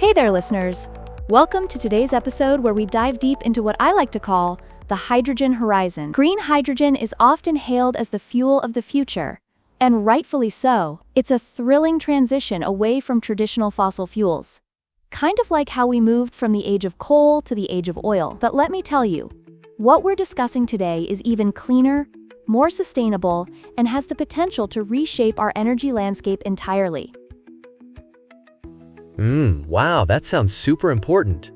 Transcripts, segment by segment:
Hey there, listeners. Welcome to today's episode where we dive deep into what I like to call the hydrogen horizon. Green hydrogen is often hailed as the fuel of the future, and rightfully so. It's a thrilling transition away from traditional fossil fuels. Kind of like how we moved from the age of coal to the age of oil. But let me tell you, what we're discussing today is even cleaner, more sustainable, and has the potential to reshape our energy landscape entirely. Wow, that sounds super important.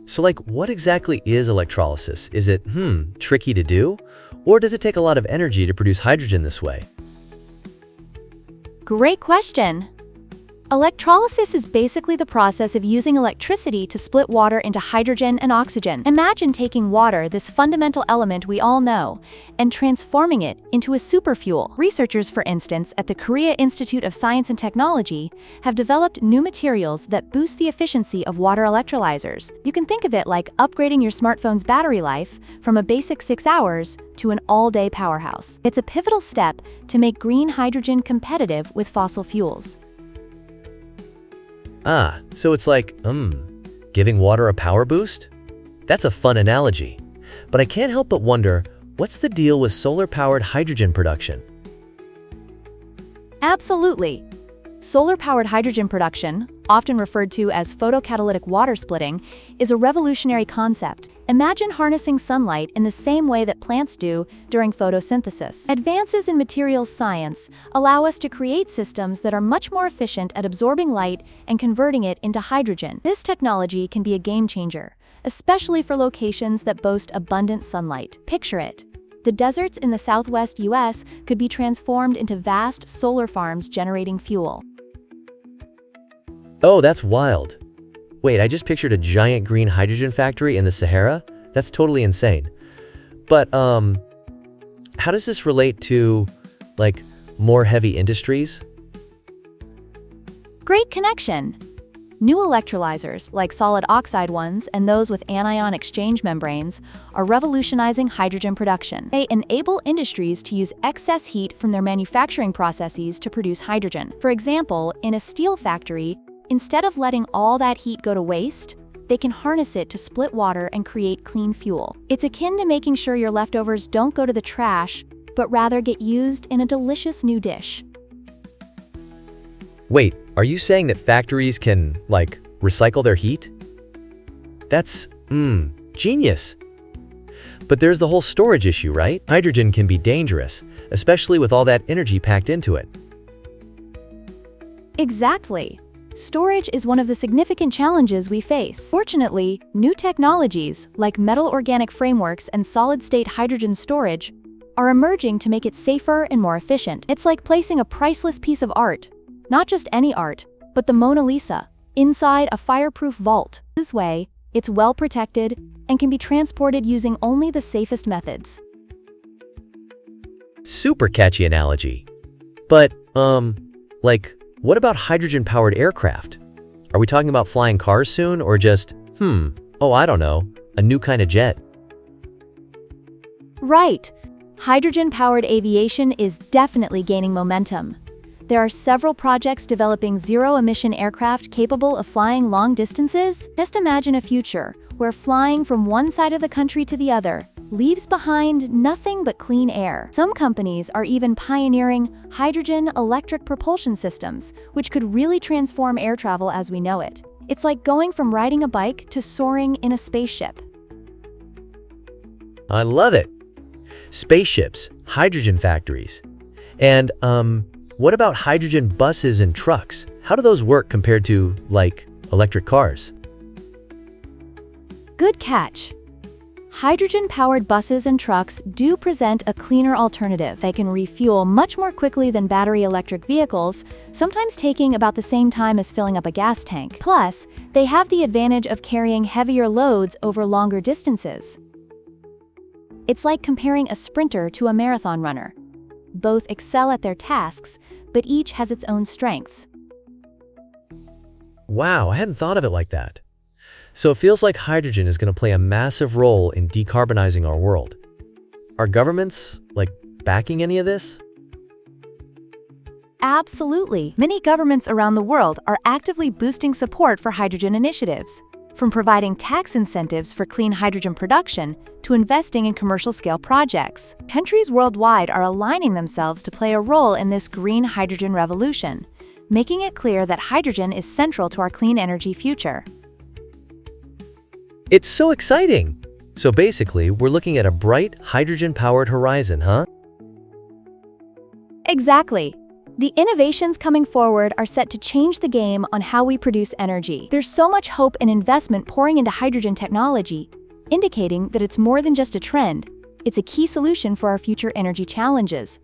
So what exactly is electrolysis? Is it, tricky to do? Or does it take a lot of energy to produce hydrogen this way? Great question. Electrolysis is basically the process of using electricity to split water into hydrogen and oxygen. Imagine taking water, this fundamental element we all know, and transforming it into a superfuel. Researchers, for instance, at the Korea Institute of Science and Technology have developed new materials that boost the efficiency of water electrolyzers. You can think of it like upgrading your smartphone's battery life from a basic 6 hours to an all-day powerhouse. It's a pivotal step to make green hydrogen competitive with fossil fuels. So it's like, giving water a power boost? That's a fun analogy. But I can't help but wonder, what's the deal with solar-powered hydrogen production? Absolutely. Solar-powered hydrogen production, often referred to as photocatalytic water splitting, is a revolutionary concept. Imagine harnessing sunlight in the same way that plants do during photosynthesis. Advances in materials science allow us to create systems that are much more efficient at absorbing light and converting it into hydrogen. This technology can be a game changer, especially for locations that boast abundant sunlight. Picture it. The deserts in the southwest US could be transformed into vast solar farms generating fuel. Oh, that's wild. Wait, I just pictured a giant green hydrogen factory in the Sahara? That's totally insane. But, how does this relate to, more heavy industries? Great connection. New electrolyzers, like solid oxide ones and those with anion exchange membranes, are revolutionizing hydrogen production. They enable industries to use excess heat from their manufacturing processes to produce hydrogen. For example, in a steel factory, instead of letting all that heat go to waste, they can harness it to split water and create clean fuel. It's akin to making sure your leftovers don't go to the trash, but rather get used in a delicious new dish. Wait, are you saying that factories can, recycle their heat? That's, genius. But there's the whole storage issue, right? Hydrogen can be dangerous, especially with all that energy packed into it. Exactly. Storage is one of the significant challenges we face. Fortunately, new technologies, like metal organic frameworks and solid-state hydrogen storage, are emerging to make it safer and more efficient. It's like placing a priceless piece of art, not just any art, but the Mona Lisa, inside a fireproof vault. This way, it's well protected and can be transported using only the safest methods. Super catchy analogy. But, what about hydrogen-powered aircraft? Are we talking about flying cars soon, or just, I don't know, a new kind of jet? Right. Hydrogen-powered aviation is definitely gaining momentum. There are several projects developing zero-emission aircraft capable of flying long distances. Just imagine a future where flying from one side of the country to the other leaves behind nothing but clean air. Some companies are even pioneering hydrogen electric propulsion systems, which could really transform air travel as we know it. It's like going from riding a bike to soaring in a spaceship. I love it. Spaceships, hydrogen factories. And, what about hydrogen buses and trucks? How do those work compared to, electric cars? Good catch. Hydrogen-powered buses and trucks do present a cleaner alternative. They can refuel much more quickly than battery electric vehicles, sometimes taking about the same time as filling up a gas tank. Plus, they have the advantage of carrying heavier loads over longer distances. It's like comparing a sprinter to a marathon runner. Both excel at their tasks, but each has its own strengths. Wow, I hadn't thought of it like that. So it feels like hydrogen is going to play a massive role in decarbonizing our world. Are governments, backing any of this? Absolutely. Many governments around the world are actively boosting support for hydrogen initiatives, from providing tax incentives for clean hydrogen production to investing in commercial-scale projects. Countries worldwide are aligning themselves to play a role in this green hydrogen revolution, making it clear that hydrogen is central to our clean energy future. It's so exciting! So basically, we're looking at a bright, hydrogen-powered horizon, huh? Exactly. The innovations coming forward are set to change the game on how we produce energy. There's so much hope and investment pouring into hydrogen technology, indicating that it's more than just a trend. It's a key solution for our future energy challenges.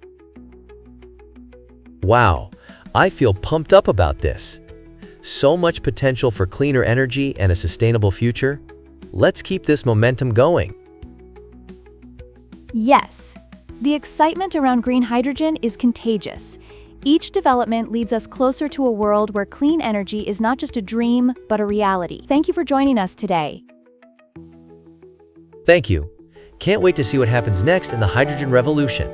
Wow, I feel pumped up about this. So much potential for cleaner energy and a sustainable future. Let's keep this momentum going. Yes, the excitement around green hydrogen is contagious. Each development leads us closer to a world where clean energy is not just a dream, but a reality. Thank you for joining us today. Thank you. Can't wait to see what happens next in the hydrogen revolution.